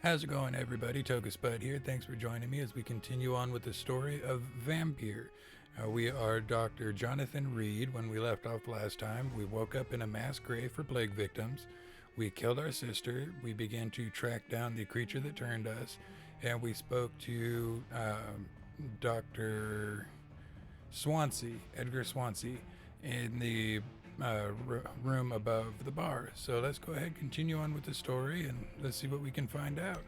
How's it going, everybody? Toga Spud here. Thanks for joining me as we continue on with the story of Vampyr. We are Dr. Jonathan Reed. When we left off last time, we woke up in a mass grave for plague victims. We killed our sister. We began to track down the creature that turned us. And we spoke to Dr. Swansea, Edgar Swansea, in the room above the bar. So let's go ahead and continue on with the story and let's see what we can find out.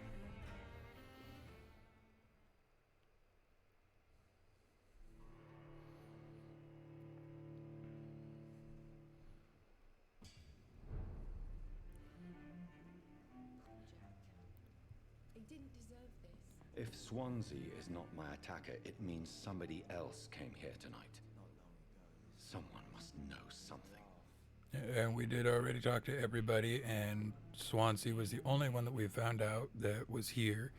He didn't deserve this. If Swansea is not my attacker, it means somebody else came here tonight. Someone must know something. And we did already talk to everybody, and Swansea was the only one that we found out that was here.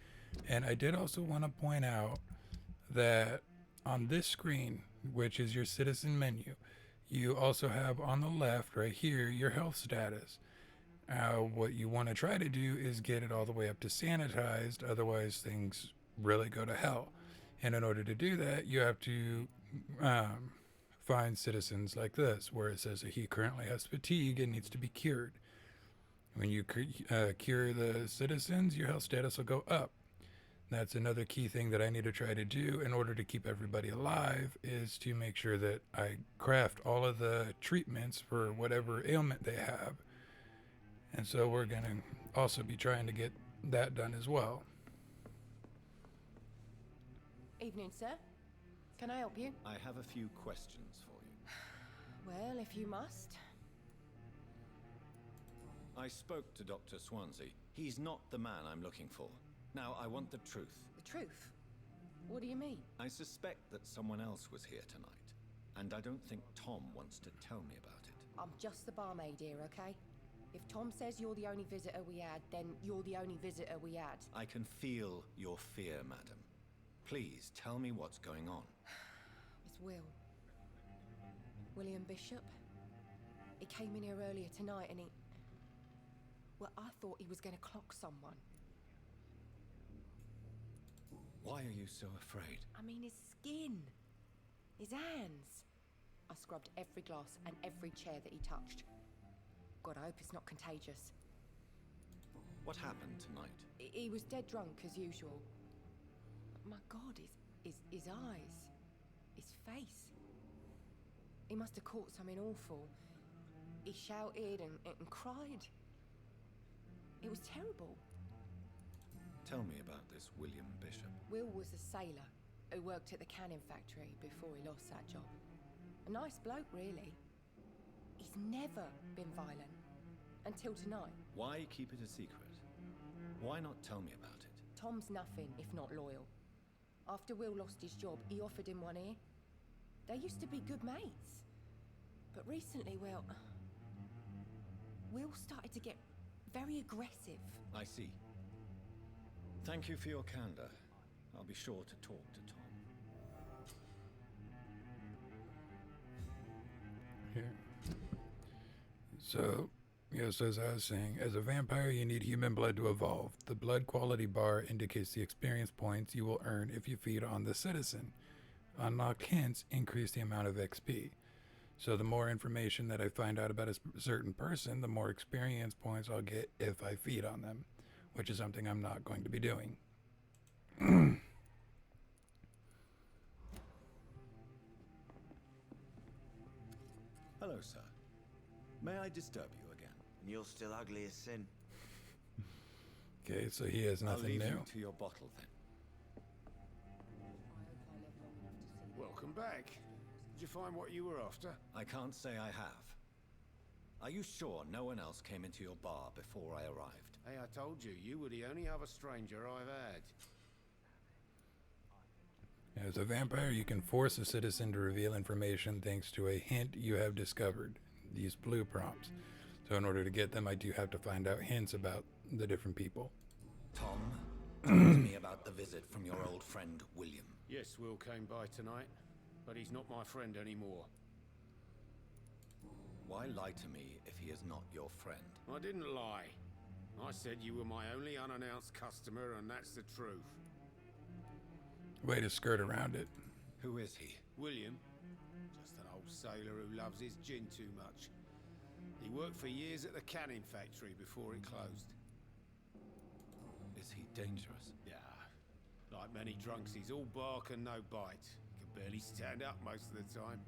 And I did also want to point out that on this screen, which is your citizen menu, you also have on the left right here your health status. What you want to try to do is get it all the way up to sanitized, otherwise things really go to hell. And in order to do that, you have to find citizens like this, where it says that he currently has fatigue and needs to be cured. When you cure the citizens, your health status will go up. That's another key thing that I need to try to do in order to keep everybody alive, is to make sure that I craft all of the treatments for whatever ailment they have. And so we're going to also be trying to get that done as well. Evening, sir. Can I help you? I have a few questions for you. Well, if you must. I spoke to Dr. Swansea. He's not the man I'm looking for. Now, I want the truth. The truth? What do you mean? I suspect that someone else was here tonight, and I don't think Tom wants to tell me about it. I'm just the barmaid here, okay? If Tom says you're the only visitor we had, then you're the only visitor we had. I can feel your fear, madam. Please, tell me what's going on. It's Will. William Bishop. He came in here earlier tonight and he... Well, I thought he was going to clock someone. Why are you so afraid? I mean, his skin. His hands. I scrubbed every glass and every chair that he touched. God, I hope it's not contagious. What happened tonight? He was dead drunk as usual. My God, his eyes, his face. He must have caught something awful. He shouted and cried. It was terrible. Tell me about this William Bishop. Will was a sailor who worked at the canning factory before he lost that job. A nice bloke, really. He's never been violent. Until tonight. Why keep it a secret? Why not tell me about it? Tom's nothing if not loyal. After Will lost his job, he offered him one ear. They used to be good mates. But recently, well... Will started to get very aggressive. I see. Thank you for your candor. I'll be sure to talk to Tom. Here. So, yes, as I was saying, as a vampire, you need human blood to evolve. The blood quality bar indicates the experience points you will earn if you feed on the citizen. Unlocked hints increase the amount of XP. So the more information that I find out about a certain person, the more experience points I'll get if I feed on them, which is something I'm not going to be doing. Hello, sir. May I disturb you again? You're still ugly as sin. Okay, so he has I'll nothing leave new. you to your bottle then. Welcome back. Did you find what you were after? I can't say I have. Are you sure no one else came into your bar before I arrived? Hey, I told you, you were the only other stranger I've had. As a vampire, you can force a citizen to reveal information thanks to a hint you have discovered, these blue prompts. So in order to get them, I do have to find out hints about the different people. Tom, talk to me about the visit from your old friend, William. Yes, Will came by tonight, but he's not my friend anymore. Why lie to me if he is not your friend? I didn't lie. I said you were my only unannounced customer, and that's the truth. Way to skirt around it. Who is he? William, just an old sailor who loves his gin too much. He worked for years at the canning factory before it closed. Is he dangerous? Yeah, like many drunks, he's all bark and no bite. He can barely stand up most of the time.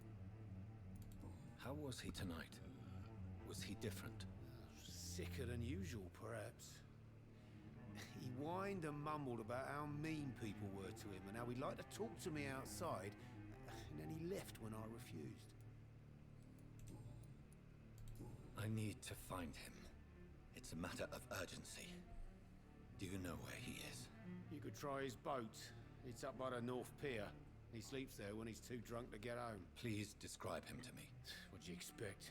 How was he tonight? Was he different? Sicker than usual, perhaps. He whined and mumbled about how mean people were to him and how he'd like to talk to me outside, and then he left when I refused. I need to find him. It's a matter of urgency. Do you know where he is? You could try his boat. It's up by the North Pier. He sleeps there when he's too drunk to get home. Please describe him to me. What'd you expect?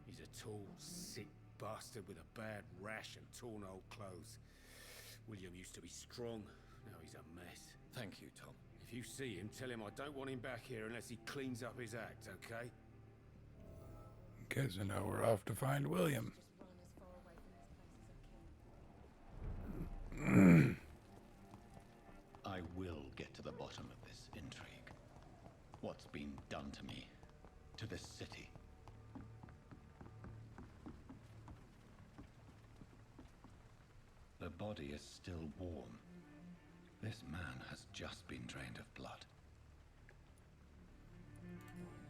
He's a tall, sick bastard with a bad rash and torn old clothes. William used to be strong. Now he's a mess. Thank you, Tom. If you see him, tell him I don't want him back here unless he cleans up his act, okay? Okay, so now we're off to find William. I will get to the bottom of this intrigue. What's been done to me? To this city? The body is still warm. This man has just been drained of blood.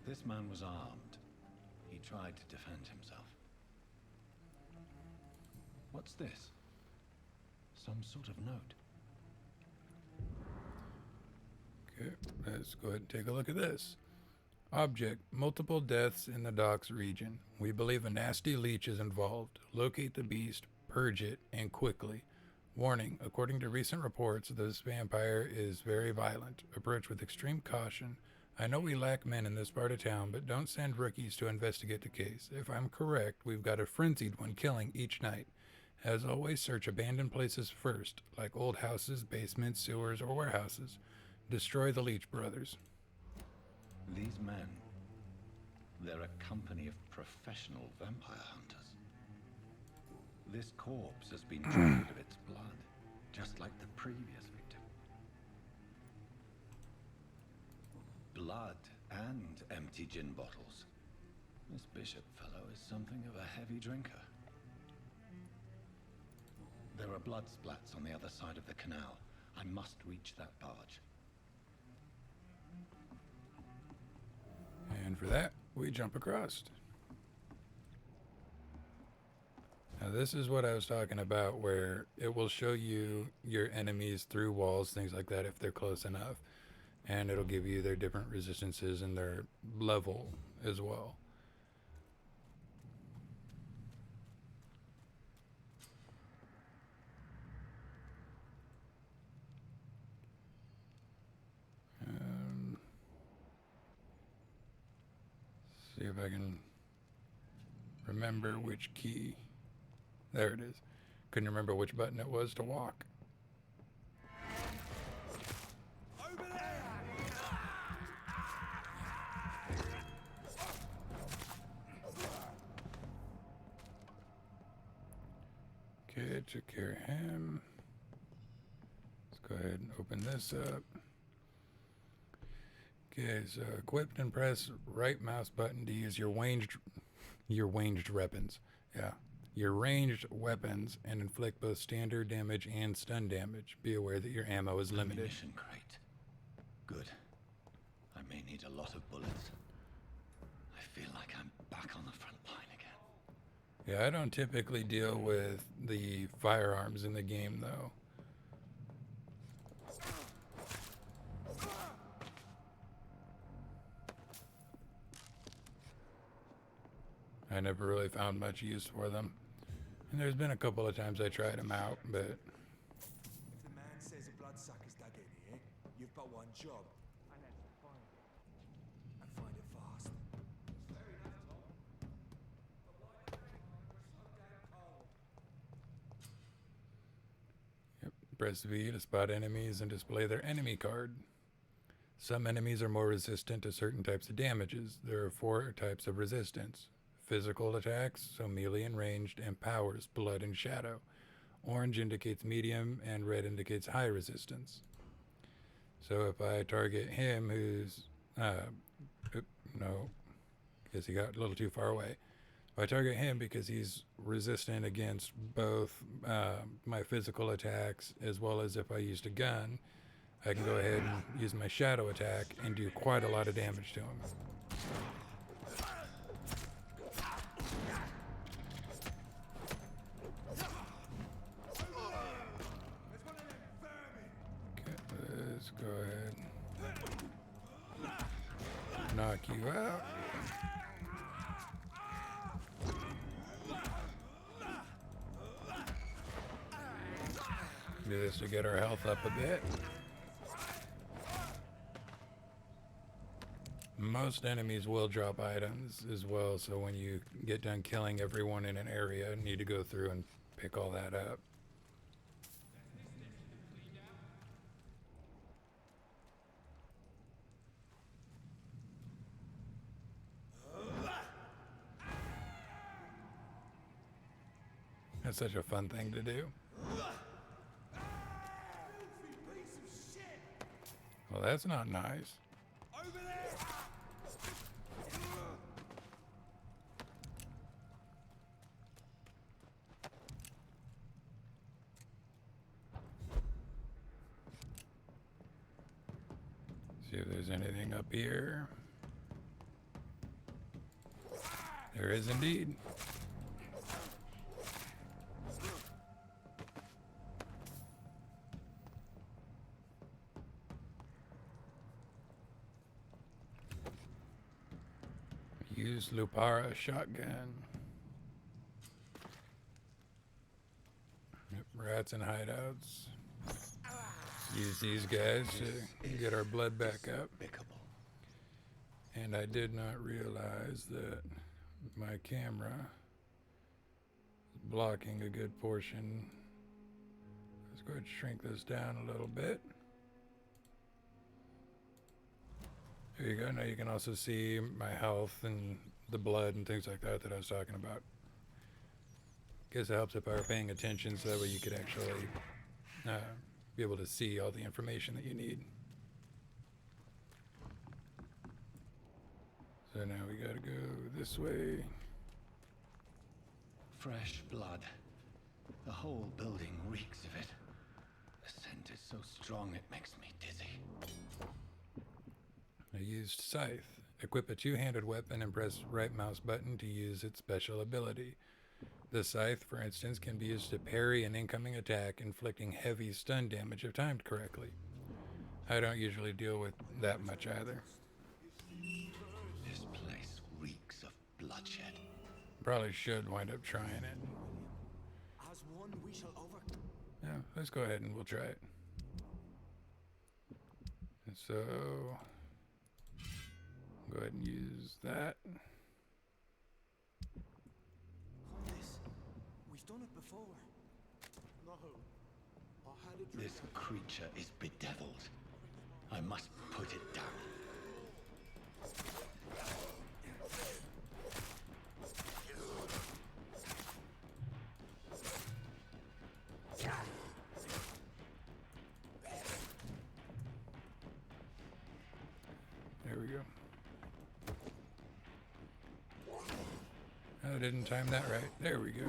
This man was armed. He tried to defend himself. What's this? Some sort of note. Okay, let's go ahead and take a look at this. Object, multiple deaths in the docks region. We believe a nasty leech is involved. Locate the beast, purge it, and quickly. Warning, according to recent reports, this vampire is very violent. Approach with extreme caution. I know we lack men in this part of town, but don't send rookies to investigate the case. If I'm correct, we've got a frenzied one killing each night. As always, search abandoned places first, like old houses, basements, sewers, or warehouses. Destroy the Leech Brothers. These men, they're a company of professional vampire hunters. This corpse has been drained of its blood, just like the previous victim. Blood and empty gin bottles. This Bishop fellow is something of a heavy drinker. There are blood splats on the other side of the canal. I must reach that barge. And for that, we jump across. Now this is what I was talking about, where it will show you your enemies through walls, things like that, if they're close enough. And it'll give you their different resistances and their level as well. See if I can remember which key. There it is. Couldn't remember which button it was to walk. Over there! Okay, took care of him. Let's go ahead and open this up. Okay, so equipped and press right mouse button to use your ranged weapons. Yeah. Your ranged weapons and inflict both standard damage and stun damage. Be aware that your ammo is limited. Ammunition crate. Good. I may need a lot of bullets. I feel like I'm back on the front line again. Yeah, I don't typically deal with the firearms in the game though. I never really found much use for them. And there's been a couple of times I tried them out, but... If the man says a bloodsucker's dug in here, you've got one job. And that's to find it. And find it fast. Yep. Press V to spot enemies and display their enemy card. Some enemies are more resistant to certain types of damages. There are 4 types of resistance. Physical attacks, so melee and ranged, and powers, blood and shadow. Orange indicates medium, and red indicates high resistance. So if I target him, who's no, because he got a little too far away. If I target him because he's resistant against both my physical attacks as well as if I used a gun, I can go ahead and use my shadow attack and do quite a lot of damage to him. Okay, let's go ahead. Knock you out. Do this to get our health up a bit. Most enemies will drop items as well, so when you get done killing everyone in an area, you need to go through and pick all that up. That's such a fun thing to do. Well, that's not nice. See if there's anything up here. There is indeed. Use Lupara shotgun. Yep, rats and hideouts. Use these guys to get our blood back up. And I did not realize that my camera is blocking a good portion. Let's go ahead and shrink this down a little bit. There you go. Now you can also see my health and the blood and things like that I was talking about. Guess it helps if I were paying attention, so that way you could actually be able to see all the information that you need. So now we gotta go this way. Fresh blood. The whole building reeks of it. The scent is so strong it makes me dizzy. I used Scythe. Equip a two-handed weapon and press right mouse button to use its special ability. The Scythe, for instance, can be used to parry an incoming attack, inflicting heavy stun damage if timed correctly. I don't usually deal with that much either. This place reeks of bloodshed. Probably should wind up trying it. As one, we shall over. Yeah, let's go ahead and we'll try it. And so, go ahead and use that. This, we've done it before. No, I had a dream. This creature is bedeviled. I must put it down. There we go. I didn't time that right. There we go.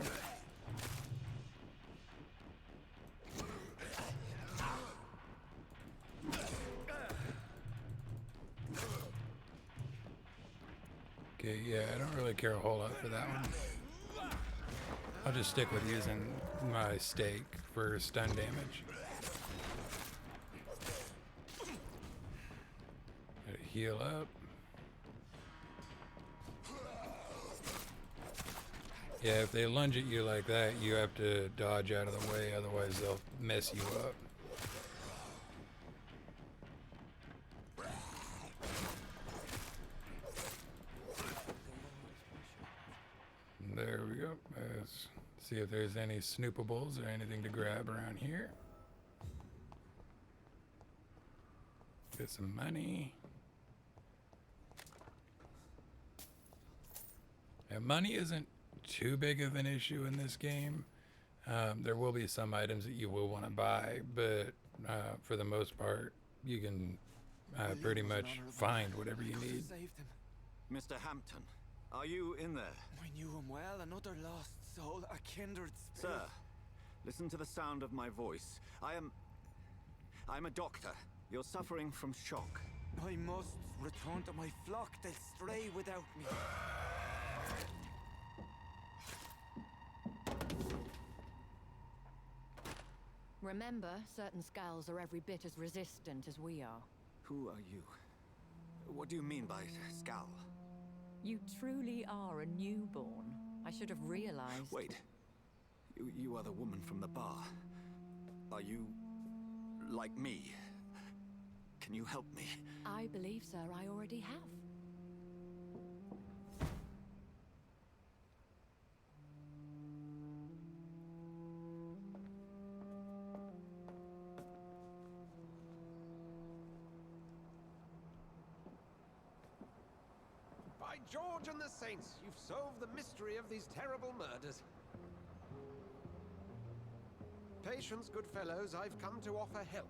Okay, yeah, I don't really care a whole lot for that one. I'll just stick with using my stake for stun damage. Gotta heal up. Yeah, if they lunge at you like that, you have to dodge out of the way, otherwise they'll mess you up. There we go. Let's see if there's any snoopables or anything to grab around here. Get some money. And money isn't too big of an issue in this game. There will be some items that you will want to buy, but for the most part, you can pretty much find whatever you need. Saved him. Mr. Hampton, are you in there? I knew him well, another lost soul, a kindred spirit. Sir, listen to the sound of my voice. I'm a doctor. You're suffering from shock. I must return to my flock. They'll stray without me. Remember, certain skulls are every bit as resistant as we are. Who are you? What do you mean by scowl? You truly are a newborn. I should have realized. Wait. You are the woman from the bar. Are you like me? Can you help me? I believe, sir, I already have. By George and the Saints, you've solved the mystery of these terrible murders. Patience, good fellows, I've come to offer help.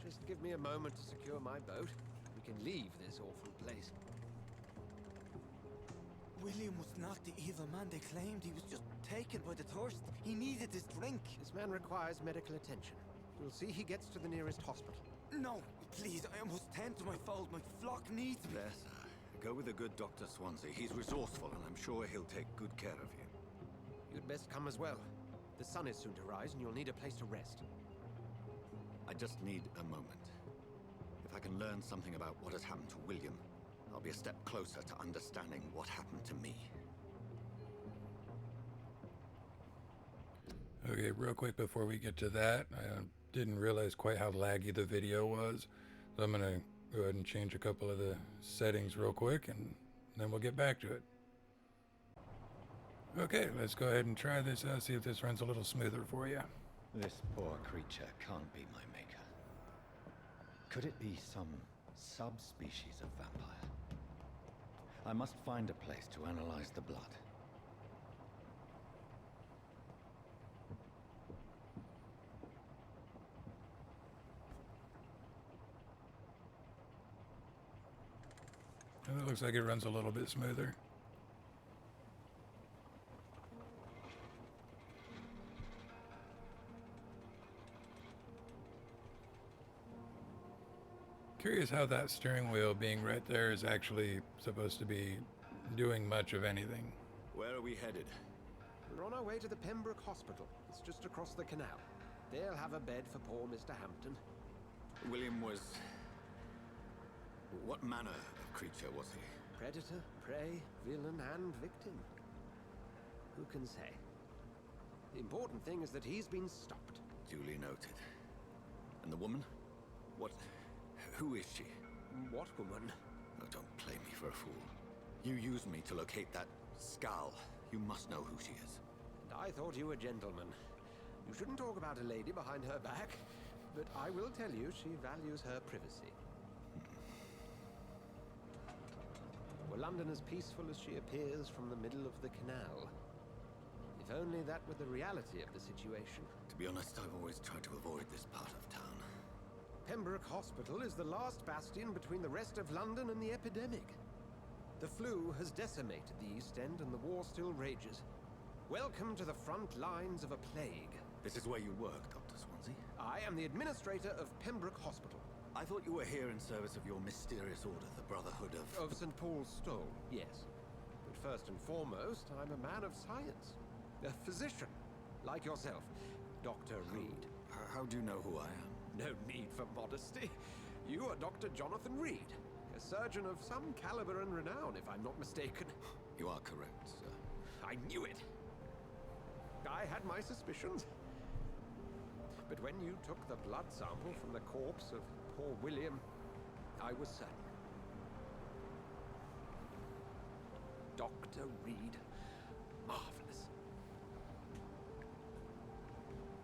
Just give me a moment to secure my boat. We can leave this awful place. William was not the evil man they claimed. He was just taken by the thirst. He needed his drink. This man requires medical attention. You'll see he gets to the nearest hospital. No, please, I must tend to my fold. My flock needs me. There, sir. Go with the good Dr. Swansea. He's resourceful, and I'm sure he'll take good care of you. You'd best come as well. The sun is soon to rise, and you'll need a place to rest. I just need a moment. If I can learn something about what has happened to William, I'll be a step closer to understanding what happened to me. Okay, real quick before we get to that, I didn't realize quite how laggy the video was. So I'm going to go ahead and change a couple of the settings real quick, and then we'll get back to it. Okay, let's go ahead and try this out, see if this runs a little smoother for you. This poor creature can't be my maker. Could it be some subspecies of vampire? I must find a place to analyze the blood. And it looks like it runs a little bit smoother. Curious how that steering wheel being right there is actually supposed to be doing much of anything. Where are we headed? We're on our way to the Pembroke Hospital. It's just across the canal. They'll have a bed for poor Mr. Hampton. William was... What manner of creature was he? Predator, prey, villain, and victim. Who can say? The important thing is that he's been stopped. Duly noted. And the woman? What... Who is she? What woman? Oh, don't play me for a fool. You used me to locate that skull. You must know who she is. And I thought you a gentleman. You shouldn't talk about a lady behind her back, but I will tell you she values her privacy. Were London as peaceful as she appears from the middle of the canal? If only that were the reality of the situation. To be honest, I've always tried to avoid this part of town. Pembroke Hospital is the last bastion between the rest of London and the epidemic. The flu has decimated the East End and the war still rages. Welcome to the front lines of a plague. This is where you work, Dr. Swansea? I am the administrator of Pembroke Hospital. I thought you were here in service of your mysterious order, the Brotherhood of... Of St. Paul's Stole, yes. But first and foremost, I'm a man of science. A physician, like yourself, Dr. Reed. How do you know who I am? No need for modesty. You are Dr. Jonathan Reed, a surgeon of some caliber and renown, if I'm not mistaken. You are correct, sir. I knew it. I had my suspicions. But when you took the blood sample from the corpse of poor William, I was certain. Dr. Reed. Marvelous.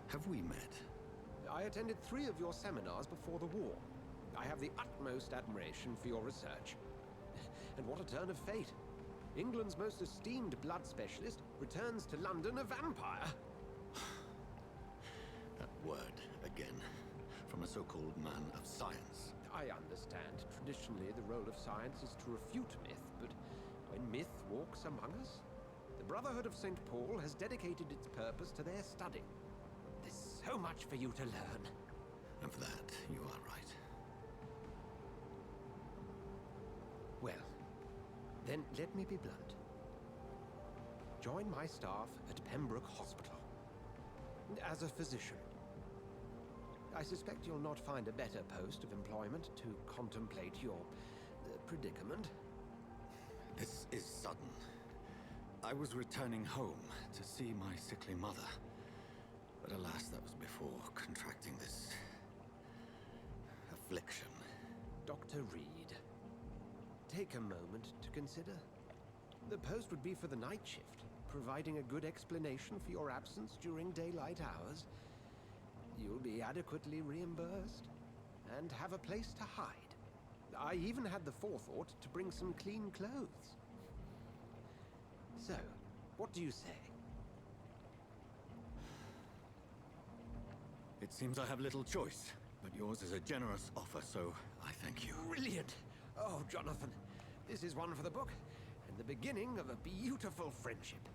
Have we met? I attended 3 of your seminars before the war. I have the utmost admiration for your research. And what a turn of fate. England's most esteemed blood specialist returns to London a vampire. so-called man of science. I understand. Traditionally, the role of science is to refute myth, but when myth walks among us, the Brotherhood of St. Paul has dedicated its purpose to their study. There's so much for you to learn. And for that, you are right. Well, then let me be blunt. Join my staff at Pembroke Hospital. As a physician. I suspect you'll not find a better post of employment to contemplate your predicament. This is sudden. I was returning home to see my sickly mother. But alas, that was before contracting this affliction. Dr. Reed, take a moment to consider. The post would be for the night shift, providing a good explanation for your absence during daylight hours. You'll be adequately reimbursed and have a place to hide. I even had the forethought to bring some clean clothes. So, what do you say? It seems I have little choice, but yours is a generous offer, so I thank you. Brilliant! Oh, Jonathan, this is one for the book, and the beginning of a beautiful friendship.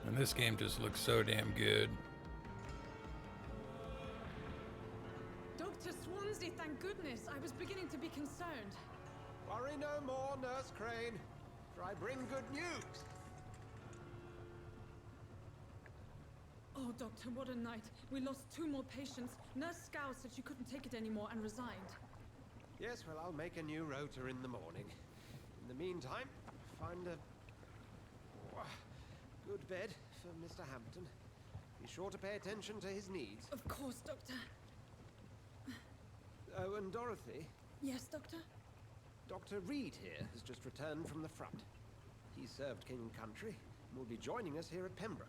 And this game just looks so damn good. Dr. Swansea, thank goodness. I was beginning to be concerned. Worry no more, Nurse Crane, for I bring good news. Oh, Doctor, what a night. We lost 2 more patients. Nurse Scow said she couldn't take it anymore and resigned. Yes, well, I'll make a new rota in the morning. In the meantime, find a good bed for Mr. Hampton. Be sure to pay attention to his needs. Of course, Doctor. Oh, and Dorothy, Yes, Doctor? Dr. Reed here has just returned from the front. He served King and Country and will be joining us here at Pembroke.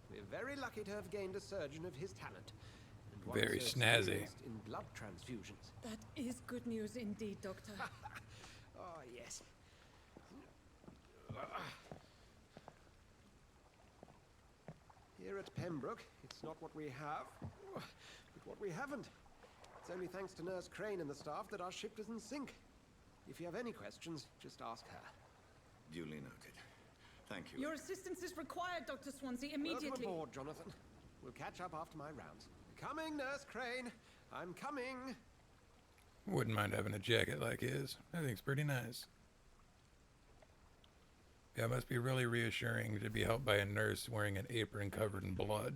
We're very lucky to have gained a surgeon of his talent. And one Very so snazzy. experienced in blood transfusions. That is good news indeed, Doctor. Oh, yes. Here at Pembroke, it's not what we have, but what we haven't. It's only thanks to Nurse Crane and the staff that our ship doesn't sink. If you have any questions, just ask her. Duly noted. Thank you. Your assistance is required, Dr. Swansea, immediately. Welcome aboard, Jonathan. We'll catch up after my rounds. Coming, Nurse Crane. I'm coming. Wouldn't mind having a jacket like his. I think it's pretty nice. Yeah, it must be really reassuring to be helped by a nurse wearing an apron covered in blood.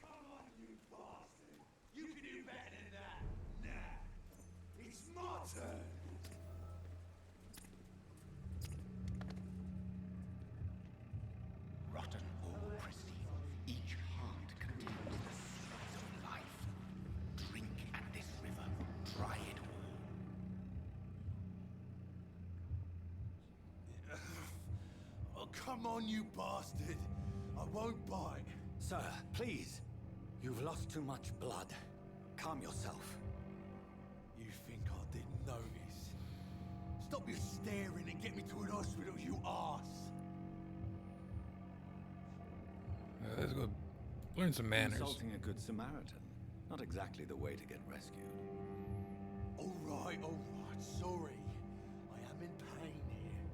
Come on, you bastard! You can do better than that! Nah! It's my turn! Rotten or pristine, each heart contains the seeds of life. Drink at this river, try it all. Oh, come on, you bastard! I won't bite. Sir, please. You've lost too much blood. Calm yourself. You think I didn't notice? Stop your staring and get me to an hospital, you arse! Let's go learn some manners. Insulting a good Samaritan. Not exactly the way to get rescued. All right, sorry. I am in pain here.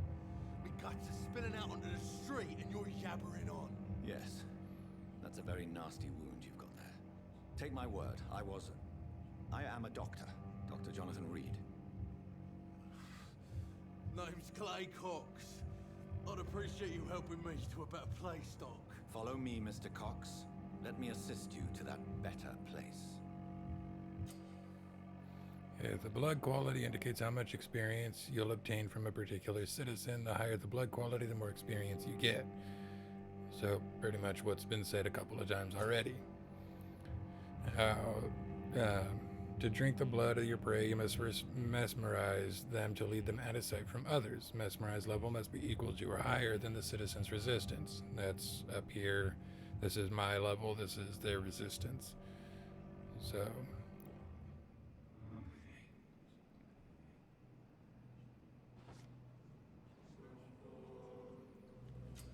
My guts are spilling out onto the street and you're yabbering on. Yes. That's a very nasty wound you've got there. Take my word, I am a doctor. Dr. Jonathan Reed. Name's Clay Cox. I'd appreciate you helping me to a better place, Doc. Follow me, Mr. Cox. Let me assist you to that better place. If the blood quality indicates how much experience you'll obtain from a particular citizen, the higher the blood quality, the more experience you get. So, pretty much what's been said a couple of times already. How To drink the blood of your prey, you must first mesmerize them to lead them out of sight from others. Mesmerize level must be equal to or higher than the citizens' resistance. That's up here. This is my level. This is their resistance. So,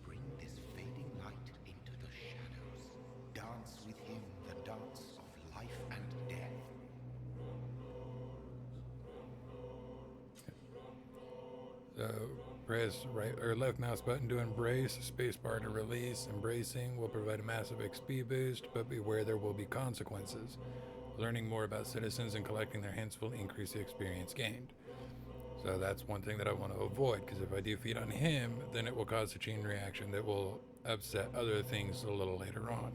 Bring this fading light into the shadows. Dance with him the dance of life and death. press right or left mouse button to embrace, spacebar to release. Embracing will provide a massive XP boost, but beware there will be consequences. Learning more about citizens and collecting their hints will increase the experience gained. So that's one thing that I want to avoid, because if I defeat on him, then it will cause a chain reaction that will upset other things a little later on.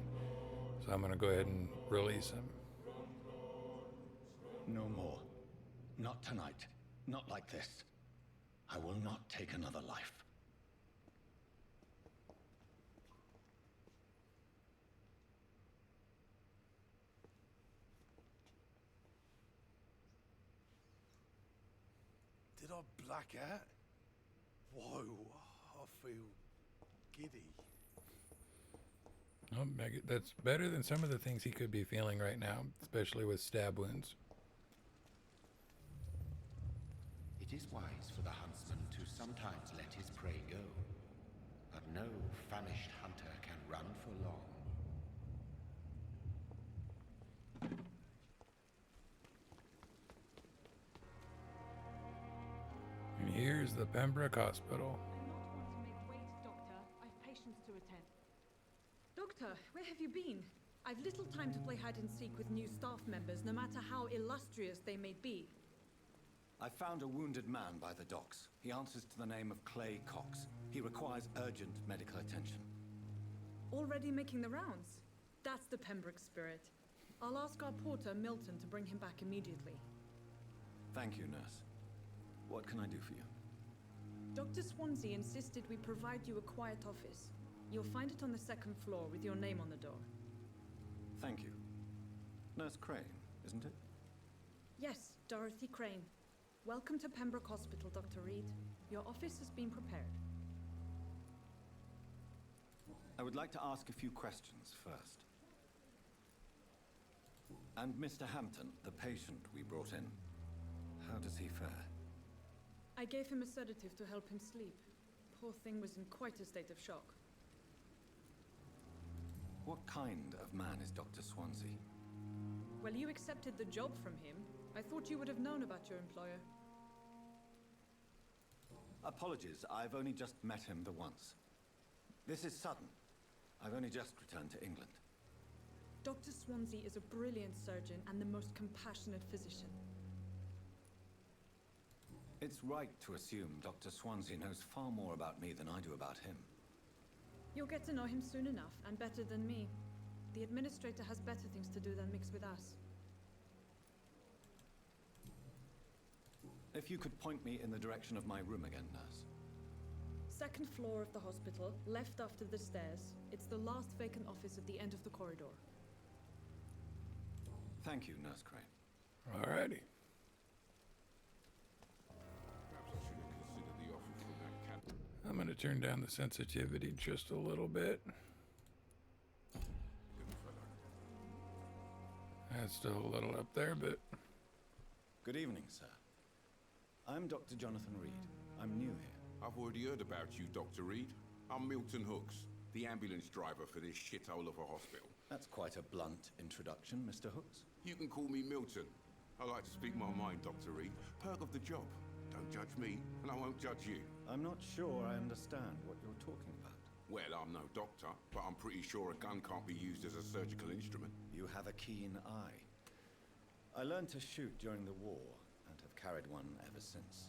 So I'm going to go ahead and release him. No more. Not tonight. Not like this. I will not take another life. Did I black out? Whoa, I feel giddy. Oh, that's better than some of the things he could be feeling right now, especially with stab wounds. It is wise for the huntsman to sometimes let his prey go, but no famished hunter can run for long. And here's the Pembroke Hospital. I'm not one to make wait, Doctor. I've patients to attend. Doctor, where have you been? I've little time to play hide and seek with new staff members, no matter how illustrious they may be. I found a wounded man by the docks. He answers to the name of Clay Cox. He requires urgent medical attention. Already making the rounds? That's the Pembroke spirit. I'll ask our porter, Milton, to bring him back immediately. Thank you, nurse. What can I do for you? Dr. Swansea insisted we provide you a quiet office. You'll find it on the second floor with your name on the door. Thank you. Nurse Crane, isn't it? Yes, Dorothy Crane. Welcome to Pembroke Hospital, Dr. Reed. Your office has been prepared. I would like to ask a few questions first. And Mr. Hampton, the patient we brought in, how does he fare? I gave him a sedative to help him sleep. Poor thing was in quite a state of shock. What kind of man is Dr. Swansea? Well, you accepted the job from him. I thought you would have known about your employer. Apologies, I've only just met him the once. This is sudden. I've only just returned to England. Dr. Swansea is a brilliant surgeon and the most compassionate physician. It's right to assume Dr. Swansea knows far more about me than I do about him. You'll get to know him soon enough, and better than me. The administrator has better things to do than mix with us. If you could point me in the direction of my room again, nurse. Second floor of the hospital, left after the stairs. It's the last vacant office at the end of the corridor. Thank you, Nurse Crane. Alrighty. I'm going to turn down the sensitivity just a little bit. That's still a little up there, but... Good evening, sir. I'm Dr. Jonathan Reed. I'm new here. I've already heard about you, Dr. Reed. I'm Milton Hooks, the ambulance driver for this shithole of a hospital. That's quite a blunt introduction, Mr. Hooks. You can call me Milton. I like to speak my mind, Dr. Reed. Perk of the job. Don't judge me, and I won't judge you. I'm not sure I understand what you're talking about. Well, I'm no doctor, but I'm pretty sure a gun can't be used as a surgical instrument. You have a keen eye. I learned to shoot during the war, and have carried one ever since.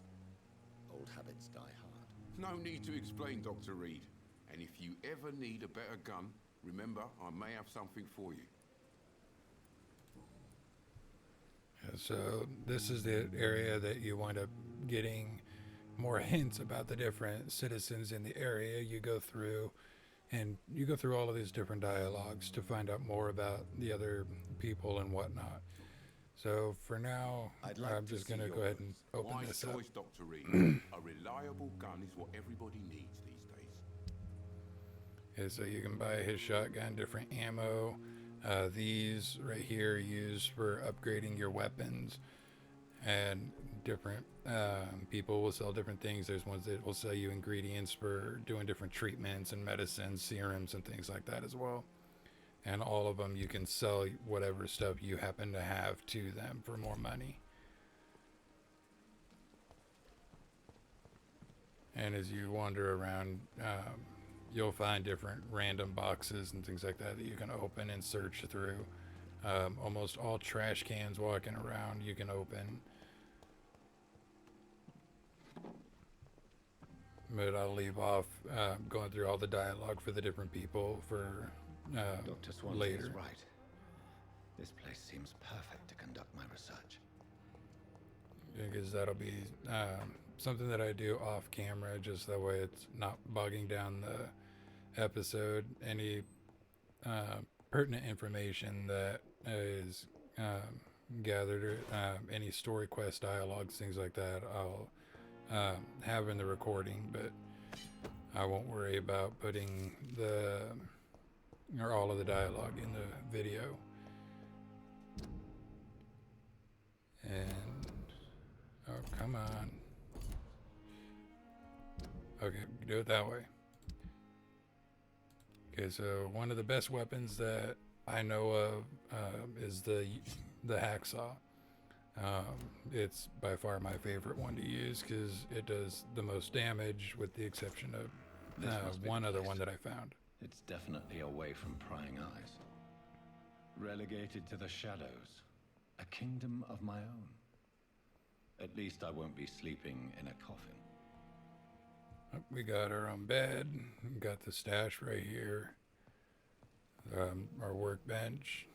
Old habits die hard. No need to explain, Dr. Reed. And if you ever need a better gun, remember, I may have something for you. So this is the area that you wind up getting more hints about the different citizens in the area. You go through all of these different dialogues to find out more about the other people and whatnot. So for now, I'd like I'm to just see gonna your go ahead and open Wise this up. choice, Dr. Reed. A reliable gun is what everybody needs these days. Okay, so you can buy his shotgun, different ammo. These right here are used for upgrading your weapons, and different people will sell different things. There's ones that will sell you ingredients for doing different treatments and medicines, serums, and things like that as well. And all of them you can sell whatever stuff you happen to have to them for more money. And as you wander around, you'll find different random boxes and things like that that you can open and search through. Almost all trash cans walking around you can open. But I'll leave off going through all the dialogue for the different people for Dr. Swansea later. is right. This place seems perfect to conduct my research. Because that'll be something that I do off camera, just that way it's not bogging down the episode. Any pertinent information that is gathered, any story quest dialogues, things like that, I'll have in the recording, but I won't worry about putting all of the dialogue in the video. And oh, come on. Okay, we can do it that way. Okay, so one of the best weapons that I know of is the hacksaw. It's by far my favorite one to use because it does the most damage, with the exception of one other one that I found. It's definitely away from prying eyes. Relegated to the shadows. A kingdom of my own. At least I won't be sleeping in a coffin. We got our own bed. We got the stash right here. Our workbench.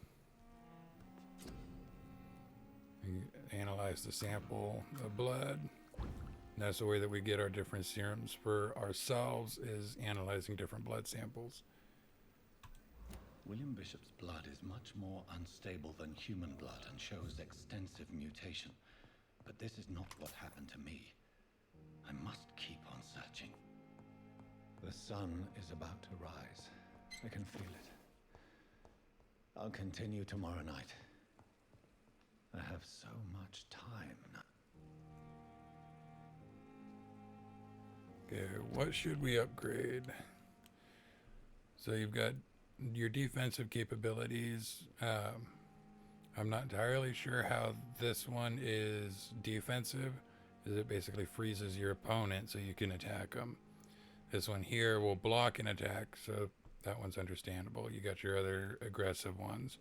We analyze the sample of blood. And that's the way that we get our different serums for ourselves, is analyzing different blood samples. William Bishop's blood is much more unstable than human blood and shows extensive mutation. But this is not what happened to me. I must keep on searching. The sun is about to rise. I can feel it. I'll continue tomorrow night. I have so much time now. Okay, what should we upgrade? So you've got your defensive capabilities. I'm not entirely sure how this one is defensive, as it basically freezes your opponent so you can attack them. This one here will block an attack, so that one's understandable. You got your other aggressive ones.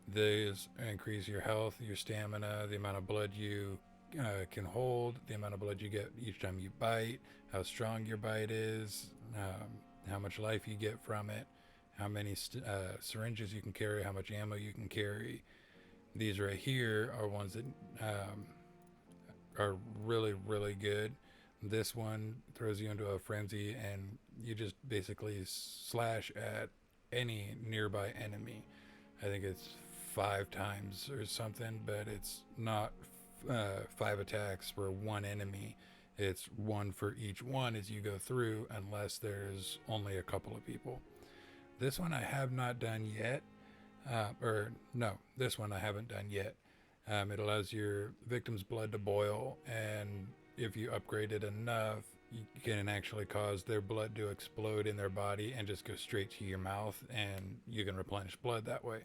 These increase your health, your stamina, the amount of blood you can hold, the amount of blood you get each time you bite, how strong your bite is, how much life you get from it, how many syringes you can carry, how much ammo you can carry. These right here are ones that are really, really good. This one throws you into a frenzy and you just basically slash at any nearby enemy. I think it's 5 times or something, but it's not 5 attacks for one enemy. It's 1 for each one as you go through, unless there's only a couple of people. This one I have not done yet. This one I haven't done yet. It allows your victim's blood to boil, and if you upgrade it enough, you can actually cause their blood to explode in their body and just go straight to your mouth, and you can replenish blood that way.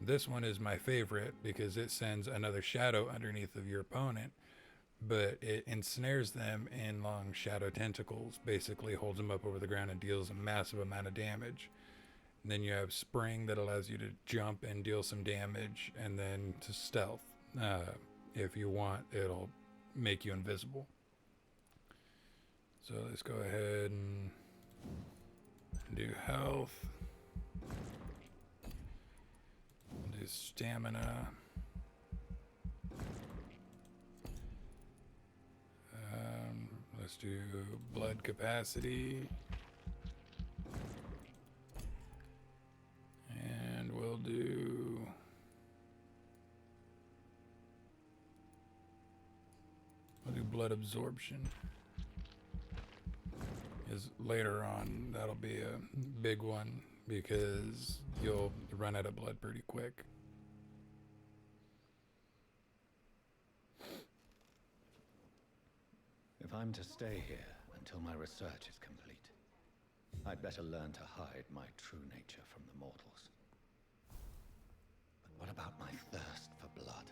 This one is my favorite because it sends another shadow underneath of your opponent, but it ensnares them in long shadow tentacles, basically holds them up over the ground and deals a massive amount of damage. And then you have spring that allows you to jump and deal some damage, and then to stealth. If you want, it'll make you invisible. So let's go ahead and do health. Do stamina. Let's do blood capacity. And we'll do blood absorption. Is later on, that'll be a big one because you'll run out of blood pretty quick. If I'm to stay here until my research is complete, I'd better learn to hide my true nature from the mortals. But what about my thirst for blood?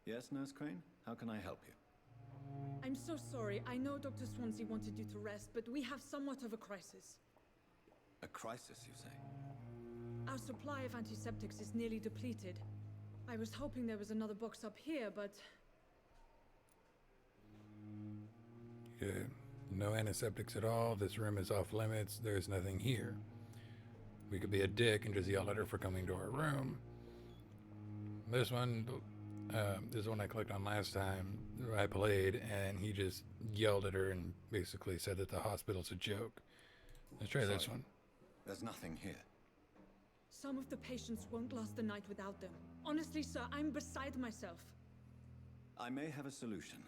Yes, Nurse Crane? How can I help you? I'm so sorry. I know Dr. Swansea wanted you to rest, but we have somewhat of a crisis. A crisis, you say? Our supply of antiseptics is nearly depleted. I was hoping there was another box up here, but... Yeah, no antiseptics at all. This room is off limits. There's nothing here. We could be a dick and just yell at her for coming to our room. This one is the one I clicked on last time I played, and he just yelled at her and basically said that the hospital's a joke. Let's try this one. There's nothing here. Some of the patients won't last the night without them. Honestly, sir, I'm beside myself. I may have a solution.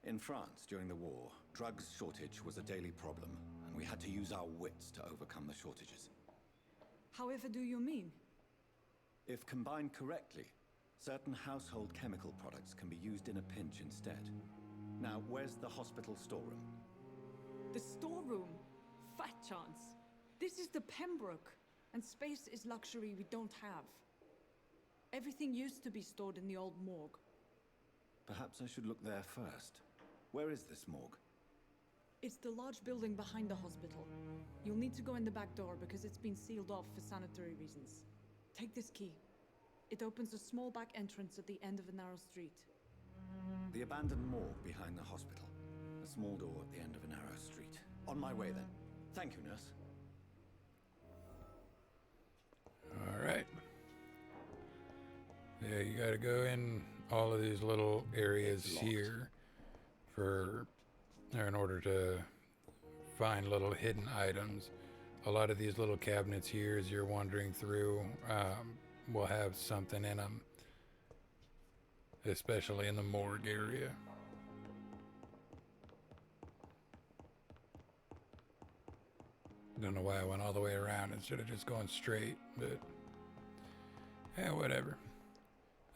In France, during the war, drugs shortage was a daily problem, and we had to use our wits to overcome the shortages. However do you mean? If combined correctly, certain household chemical products can be used in a pinch instead. Now, where's the hospital storeroom? The storeroom? Fat chance. This is the Pembroke, and space is luxury we don't have. Everything used to be stored in the old morgue. Perhaps I should look there first. Where is this morgue? It's the large building behind the hospital. You'll need to go in the back door because it's been sealed off for sanitary reasons. Take this key. It opens a small back entrance at the end of a narrow street. The abandoned morgue behind the hospital. A small door at the end of a narrow street. On my way then. Thank you, nurse. Alright. Yeah, you gotta go in all of these little areas here in order to find little hidden items. A lot of these little cabinets here, as you're wandering through, will have something in them, especially in the morgue area. Don't know why I went all the way around instead of just going straight, but yeah, whatever.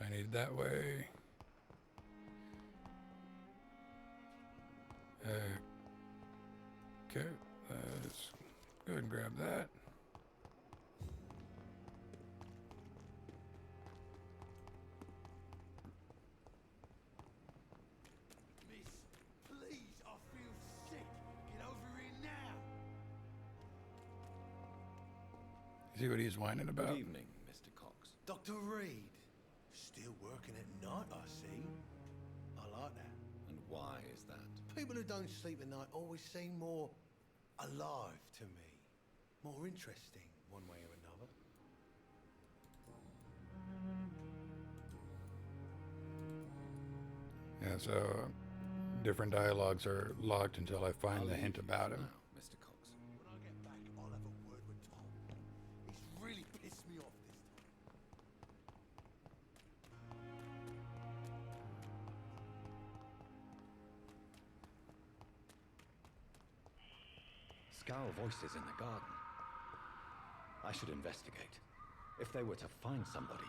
I need that way. Okay, let's go ahead and grab that. Miss, please, I feel sick. Get over here now. See what he's whining about? Good evening, Mr. Cox. Dr. Reed. Still working at night, I see. I like that. And why is that? People who don't sleep at night always seem more alive to me. More interesting, one way or another. Yeah, so different dialogues are locked until I find the hint about him. Now, Mr. Cox. When I get back, I'll have a word with Tom. He's really pissed me off this time. Scowl voices in the garden. I should investigate. If they were to find somebody.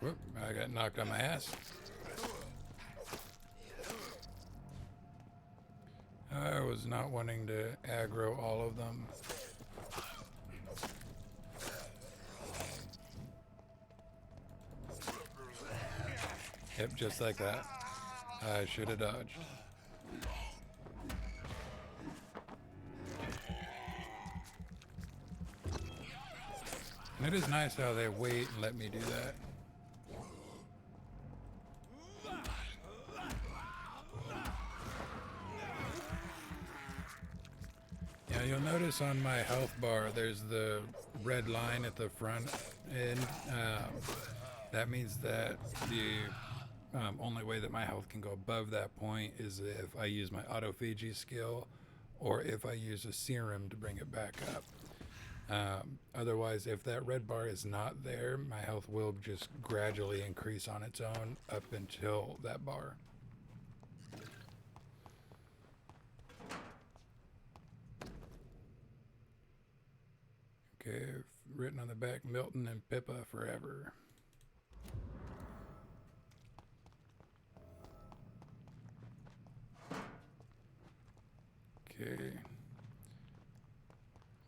Whoop, I got knocked on my ass. I was not wanting to aggro all of them. Yep, just like that. I should have dodged. And it is nice how they wait and let me do that. Yeah, you'll notice on my health bar there's the red line at the front end. That means that the only way that my health can go above that point is if I use my autophagy skill or if I use a serum to bring it back up. Otherwise, if that red bar is not there, my health will just gradually increase on its own up until that bar. Okay, written on the back, Milton and Pippa forever. Okay.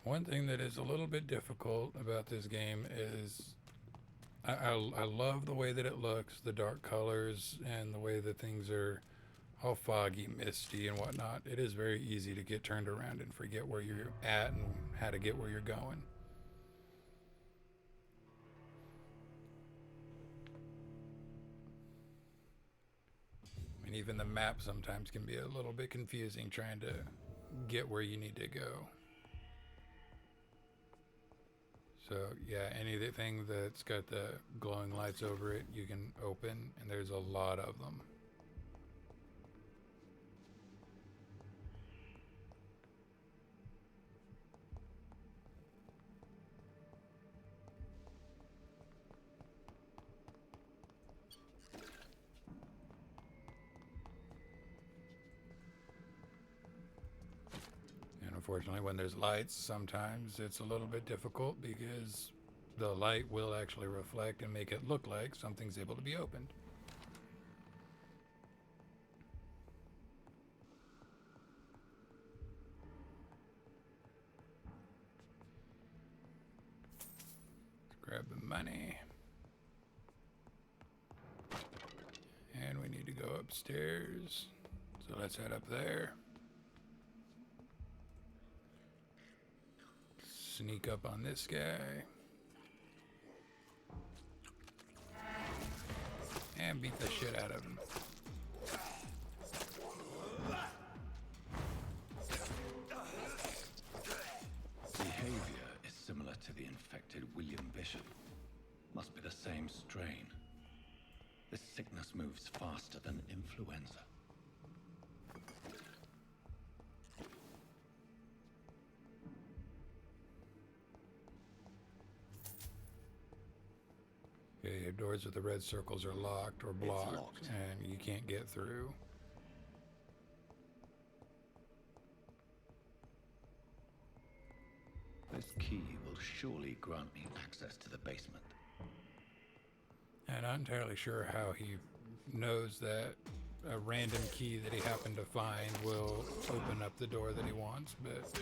One thing that is a little bit difficult about this game is I love the way that it looks, the dark colors, and the way that things are all foggy, misty, and whatnot. It is very easy to get turned around and forget where you're at and how to get where you're going. And even the map sometimes can be a little bit confusing trying to get where you need to go. So yeah, anything that's got the glowing lights over it, you can open, and there's a lot of them. Unfortunately, when there's lights, sometimes it's a little bit difficult because the light will actually reflect and make it look like something's able to be opened. Let's grab the money. And we need to go upstairs. So let's head up there. Sneak up on this guy. And beat the shit out of him. Behavior is similar to the infected William Bishop. Must be the same strain. This sickness moves faster than influenza. Okay, doors with the red circles are locked or blocked, and you can't get through. This key will surely grant me access to the basement. And I'm not entirely sure how he knows that a random key that he happened to find will open up the door that he wants, but...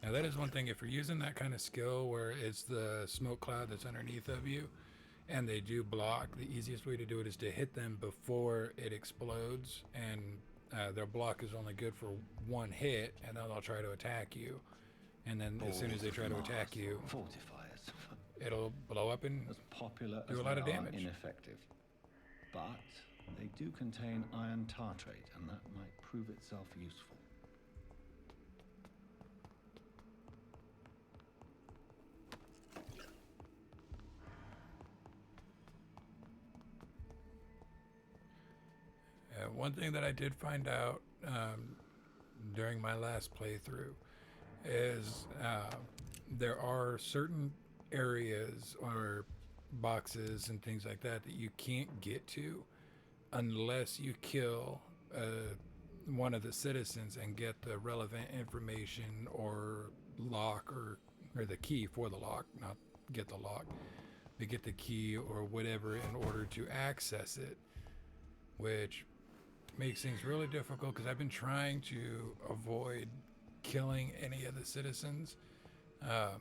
Now that is one thing, if you're using that kind of skill where it's the smoke cloud that's underneath of you, and they do block, the easiest way to do it is to hit them before it explodes, and their block is only good for one hit, and then they'll try to attack you. And then as soon as they try to attack you, fortifiers. It'll blow up and As popular do as a lot of they are damage. ineffective. But they do contain iron tartrate, and that might prove itself useful. One thing that I did find out during my last playthrough is there are certain areas or boxes and things like that that you can't get to unless you kill one of the citizens and get the relevant information or lock or the key for the lock, not get the lock, but get the key or whatever in order to access it, which makes things really difficult because I've been trying to avoid killing any of the citizens. I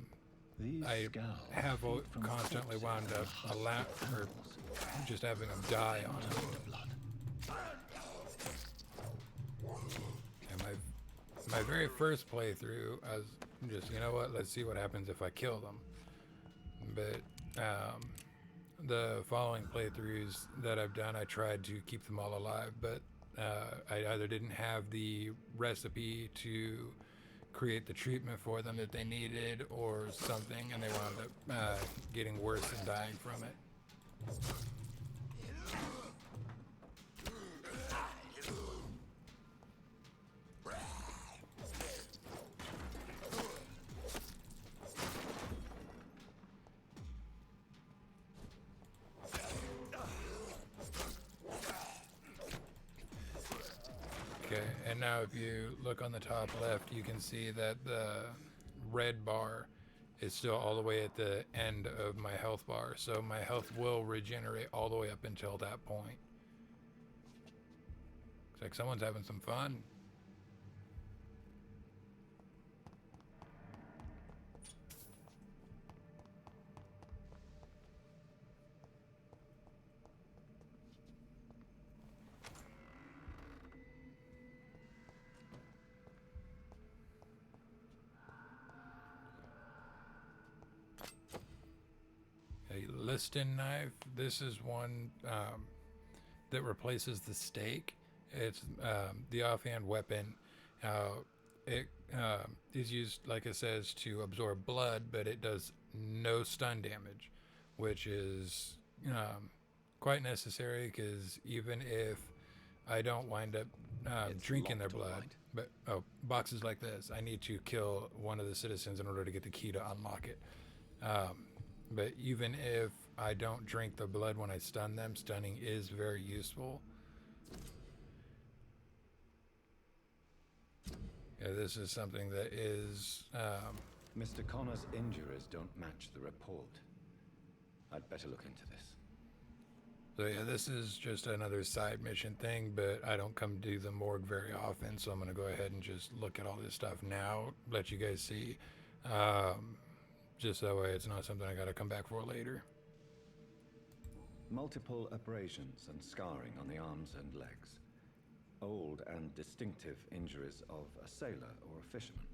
have constantly wound up or just having them die on them. And my very first playthrough, I was just, you know what, let's see what happens if I kill them. But the following playthroughs that I've done, I tried to keep them all alive, but I either didn't have the recipe to create the treatment for them that they needed or something, and they wound up getting worse and dying from it. Okay, and now if you look on the top left, you can see that the red bar is still all the way at the end of my health bar, so my health will regenerate all the way up until that point. Looks like someone's having some fun. A Liston knife. This is one that replaces the stake. It's the offhand weapon. It is used, like it says, to absorb blood, but it does no stun damage, which is quite necessary, because even if I don't wind up drinking their blood, but boxes like this, I need to kill one of the citizens in order to get the key to unlock it. But even if I don't drink the blood when I stun them, stunning is very useful. Yeah, this is something that is... Mr. Connor's injuries don't match the report. I'd better look into this. So yeah, this is just another side mission thing, but I don't come to the morgue very often, so I'm going to go ahead and just look at all this stuff now, let you guys see. Just that way it's not something I got to come back for later. Multiple abrasions and scarring on the arms and legs. Old and distinctive injuries of a sailor or a fisherman.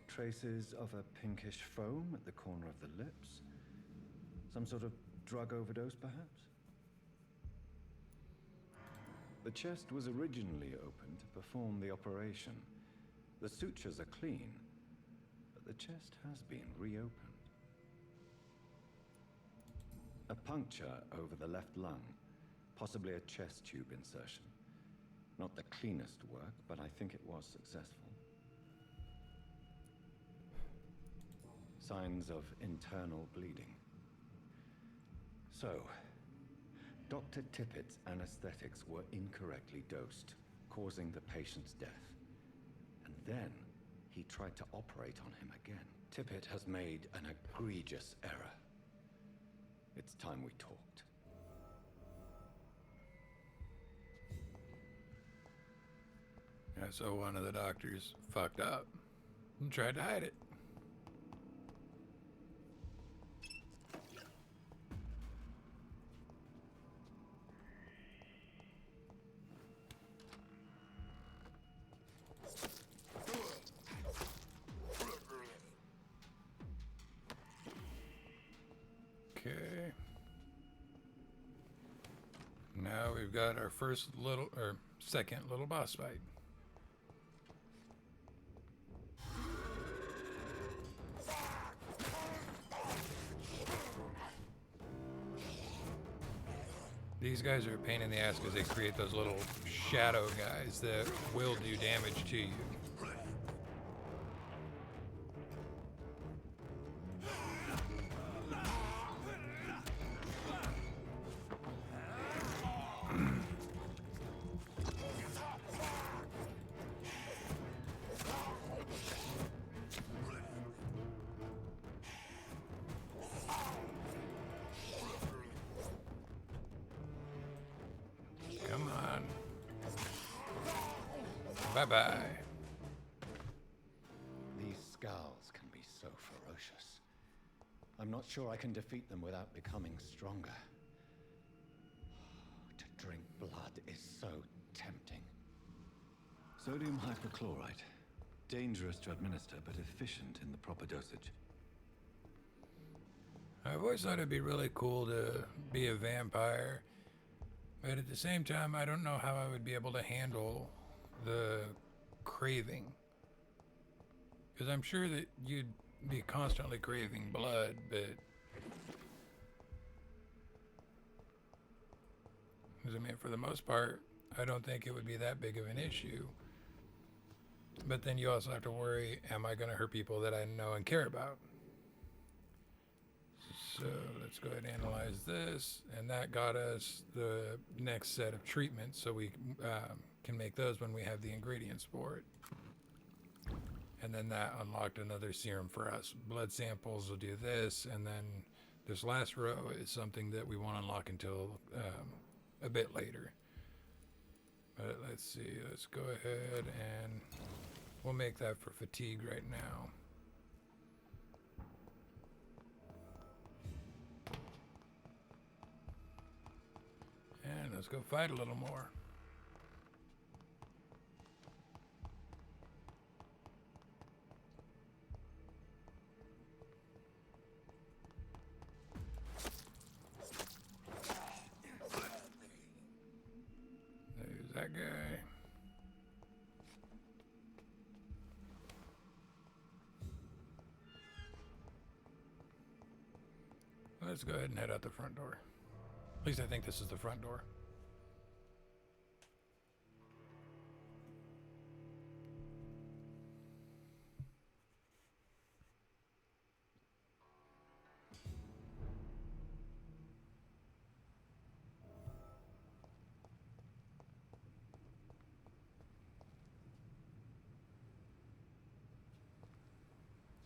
Traces of a pinkish foam at the corner of the lips. Some sort of drug overdose, perhaps? The chest was originally opened to perform the operation. The sutures are clean, but the chest has been reopened. A puncture over the left lung, possibly a chest tube insertion. Not the cleanest work, but I think it was successful. Signs of internal bleeding. So, Dr. Tippett's anesthetics were incorrectly dosed, causing the patient's death. And then he tried to operate on him again. Tippett has made an egregious error. It's time we talked. Yeah, so one of the doctors fucked up and tried to hide it. Okay. Now we've got our first little, or second little boss fight. These guys are a pain in the ass because they create those little shadow guys that will do damage to you. Come on. Bye-bye. These skulls can be so ferocious. I'm not sure I can defeat them without becoming stronger. To drink blood is so tempting. Sodium hypochlorite. Dangerous to administer, but efficient in the proper dosage. I've always thought it'd be really cool to be a vampire, but at the same time, I don't know how I would be able to handle the craving. Because I'm sure that you'd be constantly craving blood, but... Because, I mean, for the most part, I don't think it would be that big of an issue. But then you also have to worry, am I going to hurt people that I know and care about? so let's go ahead and analyze this, and that got us the next set of treatments, so we can make those when we have the ingredients for it. And then that unlocked another serum for us. Blood samples will do this, and then this last row is something that we won't unlock until a bit later. But let's see, let's go ahead and we'll make that for fatigue right now. And let's go fight a little more. There's that guy. Let's go ahead and head out the front door. At least I think this is the front door.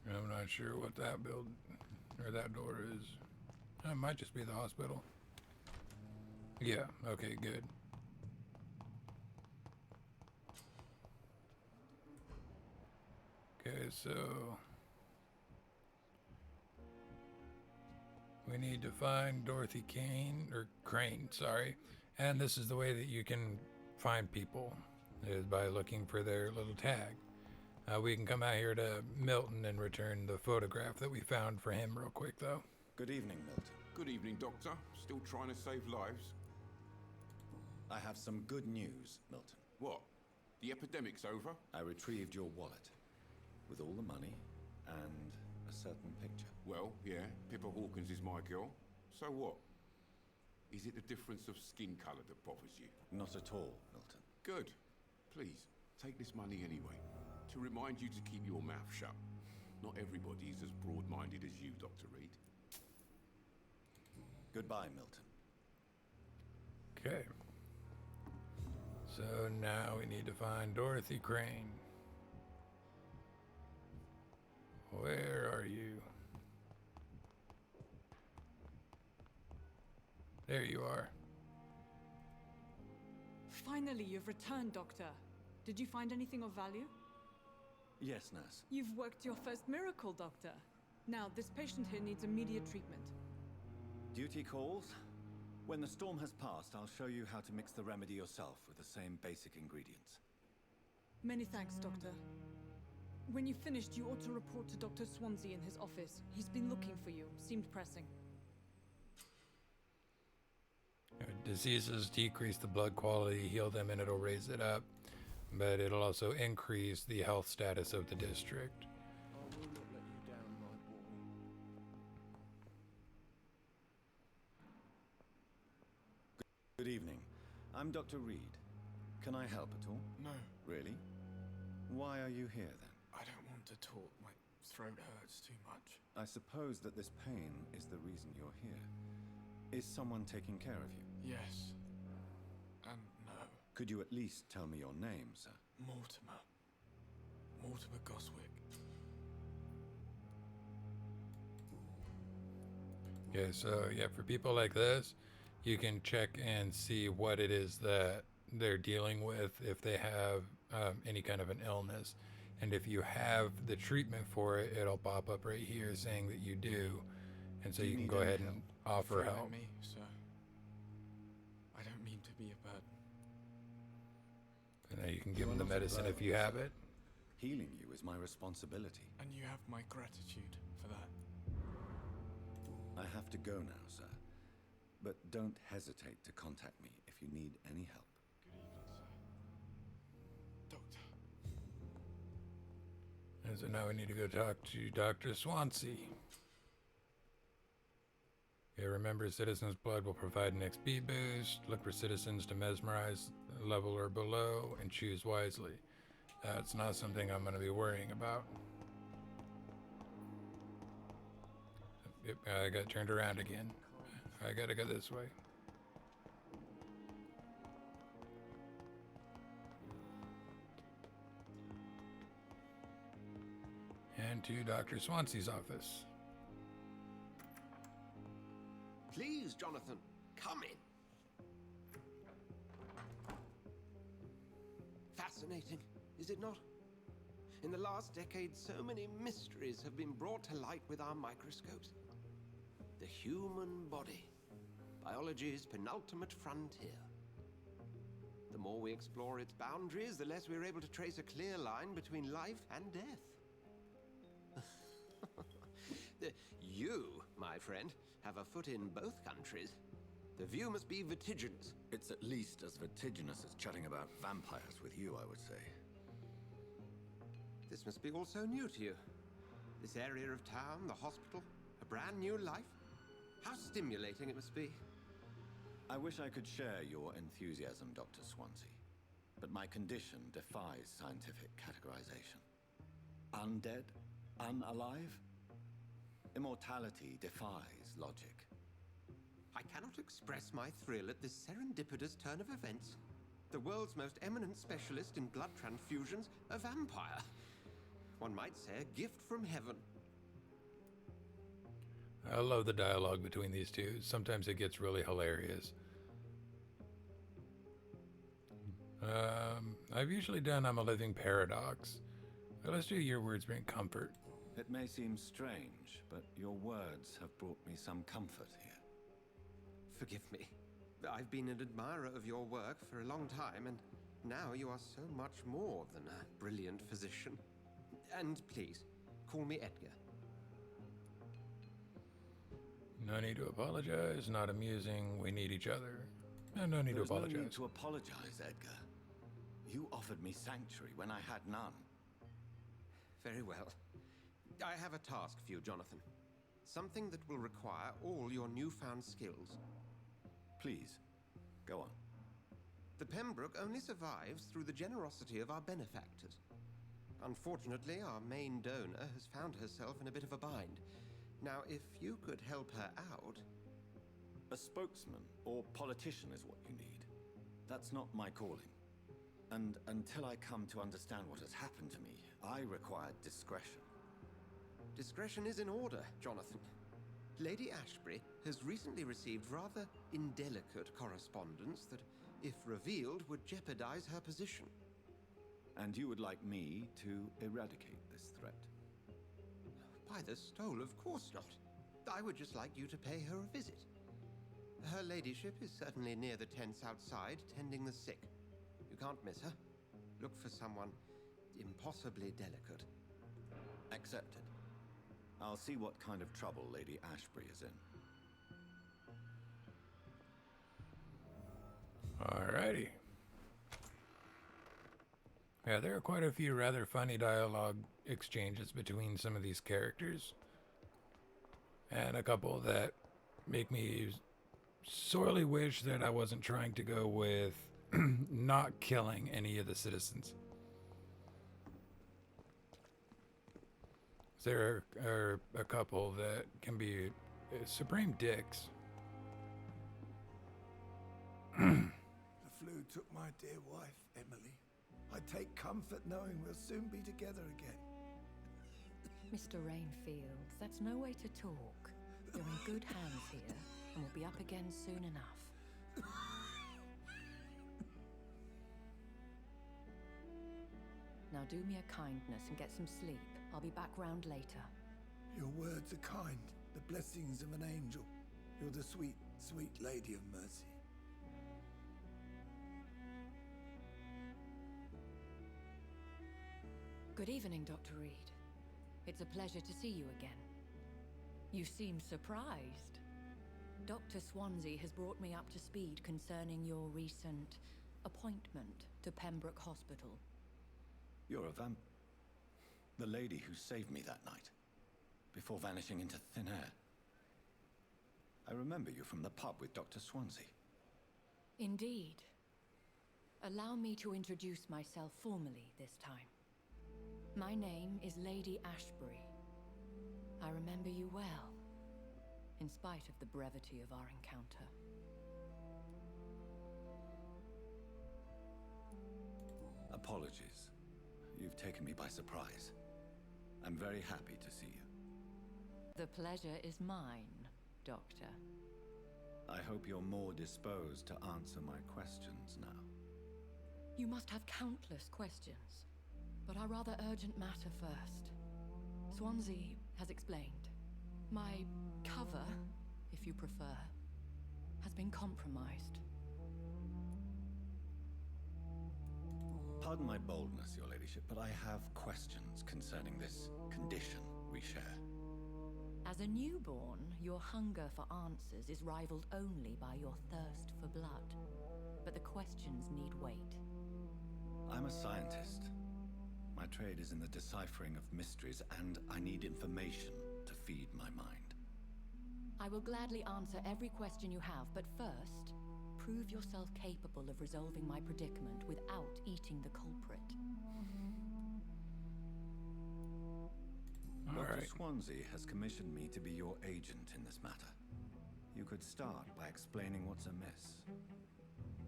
I'm not sure what that building or that door is. It might just be the hospital. Yeah, okay, good. Okay, so we need to find Dorothy Crane, sorry. And this is the way that you can find people, is by looking for their little tag. We can come out here to Milton and return the photograph that we found for him real quick, though. Good evening, Milton. Good evening, Doctor. Still trying to save lives? I have some good news, Milton. What? The epidemic's over? I retrieved your wallet with all the money and a certain picture. Well, yeah, Pippa Hawkins is my girl. So what? Is it the difference of skin colour that bothers you? Not at all, Milton. Good. Please, take this money anyway. To remind you to keep your mouth shut. Not everybody is as broad-minded as you, Dr. Reed. Goodbye, Milton. Okay. So now we need to find Dorothy Crane. Where are you? There you are. Finally, you've returned, Doctor. Did you find anything of value? Yes, nurse. You've worked your first miracle, Doctor. Now, this patient here needs immediate treatment. Duty calls. When the storm has passed, I'll show you how to mix the remedy yourself with the same basic ingredients. Many thanks, Doctor. When you've finished, you ought to report to Dr. Swansea in his office. He's been looking for you. Seemed pressing. Diseases decrease the blood quality, heal them, and it'll raise it up. But it'll also increase the health status of the district. I will not let you down, my boy. Good evening. I'm Dr. Reed. Can I help at all? No, Really? Why are you here then? I don't want to talk. My throat hurts too much. I suppose that this pain is the reason you're here. Is someone taking care of you? Yes. And no. Could you at least tell me your name, sir? Mortimer. Mortimer Goswick. Yeah, so yeah, for people like this, you can check and see what it is that they're dealing with, if they have any kind of an illness. And if you have the treatment for it, it'll pop up right here saying that you do. And so Do you you can need go any ahead help? and offer Throw at help. me, sir. I don't mean to be a burden. And then you can give You them the are not a medicine if burden, you have sir. it. Healing you is my responsibility. And you have my gratitude for that. I have to go now, sir. But don't hesitate to contact me if you need any help. Good evening, sir. Doctor. And so now we need to go talk to Dr. Swansea. Yeah, remember, citizens' blood will provide an XP boost. Look for citizens to mesmerize level or below and choose wisely. It's not something I'm going to be worrying about. Yep, I got turned around again. I gotta go this way. And to Dr. Swansea's office. Please, Jonathan, come in. Fascinating, is it not? In the last decade, so many mysteries have been brought to light with our microscopes. The human body, biology's penultimate frontier. The more we explore its boundaries, the less we're able to trace a clear line between life and death. You, my friend, have a foot in both countries. The view must be vertiginous. It's at least as vertiginous as chatting about vampires with you, I would say. This must be all so new to you. This area of town, the hospital, a brand new life. How stimulating it must be. I wish I could share your enthusiasm, Dr. Swansea. But my condition defies scientific categorization. Undead? Unalive? Immortality defies logic. I cannot express my thrill at this serendipitous turn of events. The world's most eminent specialist in blood transfusions, a vampire. One might say a gift from heaven. I love the dialogue between these two. Sometimes it gets really hilarious. I've usually done I'm a Living Paradox. Let's do Your Words Bring Comfort. It may seem strange, but your words have brought me some comfort here. Forgive me. I've been an admirer of your work for a long time, and now you are so much more than a brilliant physician. And please, call me Edgar. No need to apologize. Not amusing. We need each other. And no need to apologize. No need to apologize, Edgar. You offered me sanctuary when I had none. Very well. I have a task for you, Jonathan. Something that will require all your newfound skills. Please, go on. The Pembroke only survives through the generosity of our benefactors. Unfortunately, our main donor has found herself in a bit of a bind. Now, if you could help her out... A spokesman or politician is what you need. That's not my calling. And until I come to understand what has happened to me, I require discretion. Discretion is in order, Jonathan. Lady Ashbury has recently received rather indelicate correspondence that, if revealed, would jeopardize her position. And you would like me to eradicate this threat? By the stole, of course not. I would just like you to pay her a visit. Her ladyship is certainly near the tents outside, tending the sick. You can't miss her. Look for someone impossibly delicate. Accepted. I'll see what kind of trouble Lady Ashbury is in. Alrighty. Yeah, there are quite a few rather funny dialogue exchanges between some of these characters. And a couple that make me sorely wish that I wasn't trying to go with not killing any of the citizens. There are a couple that can be supreme dicks. The flu took my dear wife, Emily. I take comfort knowing we'll soon be together again. Mr. Rainfield, that's no way to talk. You're in good hands here, and we'll be up again soon enough. Now do me a kindness and get some sleep. I'll be back round later. Your words are kind, the blessings of an angel. You're the sweet, sweet Lady of Mercy. Good evening, Dr. Reed. It's a pleasure to see you again. You seem surprised. Dr. Swansea has brought me up to speed concerning your recent appointment to Pembroke Hospital. You're a the lady who saved me that night, before vanishing into thin air. I remember you from the pub with Dr. Swansea. Indeed. Allow me to introduce myself formally this time. My name is Lady Ashbury. I remember you well. in spite of the brevity of our encounter. Apologies. You've taken me by surprise. I'm very happy to see you. The pleasure is mine, Doctor. I hope you're more disposed to answer my questions now. You must have countless questions, but our rather urgent matter first. Swansea has explained. My cover, if you prefer, has been compromised. Pardon my boldness, Your Ladyship, but I have questions concerning this condition we share. As a newborn, your hunger for answers is rivaled only by your thirst for blood. But the questions need wait. I'm a scientist. My trade is in the deciphering of mysteries, and I need information to feed my mind. I will gladly answer every question you have, but first, prove yourself capable of resolving my predicament without eating the culprit. Dr. Swansea has commissioned me to be your agent in this matter. You could start by explaining what's amiss.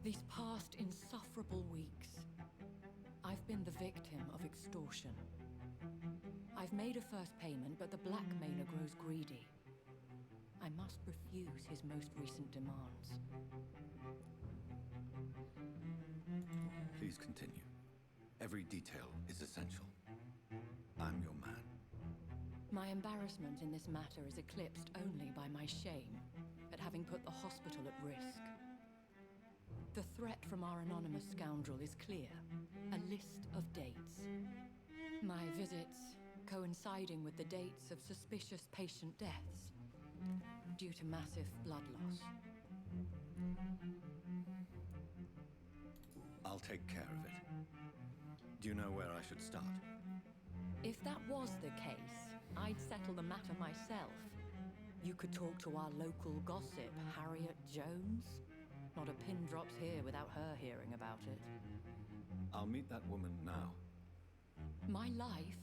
These past insufferable weeks, I've been the victim of extortion. I've made a first payment, but the blackmailer grows greedy. I must refuse his most recent demands. Please continue. Every detail is essential. I'm your man. My embarrassment in this matter is eclipsed only by my shame at having put the hospital at risk. The threat from our anonymous scoundrel is clear. A list of dates. My visits coinciding with the dates of suspicious patient deaths due to massive blood loss. I'll take care of it. Do you know where I should start? If that was the case, I'd settle the matter myself. You could talk to our local gossip, Harriet Jones. Not a pin drops here without her hearing about it. I'll meet that woman now. My life,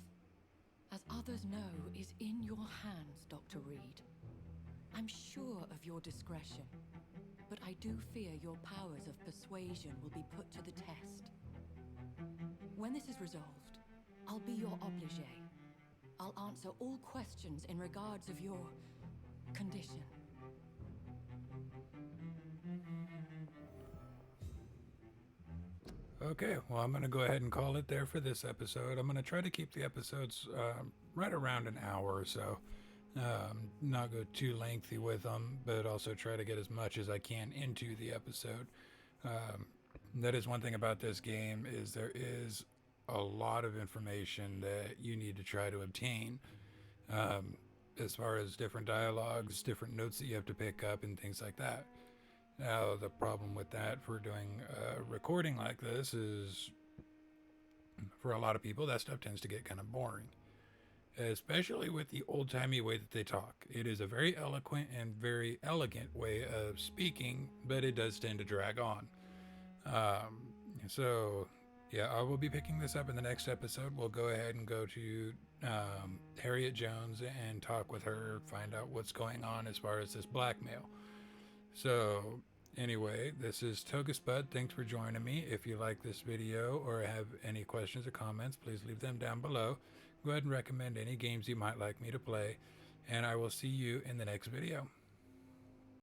as others know, is in your hands, Dr. Reed. I'm sure of your discretion, but I do fear your powers of persuasion will be put to the test. When this is resolved, I'll be your obligé. I'll answer all questions in regards of your condition. Okay, well, I'm going to go ahead and call it there for this episode. I'm going to try to keep the episodes right around an hour or so. Not go too lengthy with them, but also try to get as much as I can into the episode. That is one thing about this game, is there is a lot of information that you need to try to obtain. As far as different dialogues, different notes that you have to pick up and things like that. Now, the problem with that for doing a recording like this is, for a lot of people, that stuff tends to get kind of boring. Especially with the old-timey way that they talk. It is a very eloquent and very elegant way of speaking, but it does tend to drag on. So, yeah, I will be picking this up in the next episode. We'll go ahead and go to Harriet Jones and talk with her, find out what's going on as far as this blackmail. So, anyway, this is Toga Spud. Thanks for joining me. If you like this video or have any questions or comments, please leave them down below. Go ahead and recommend any games you might like me to play, and I will see you in the next video.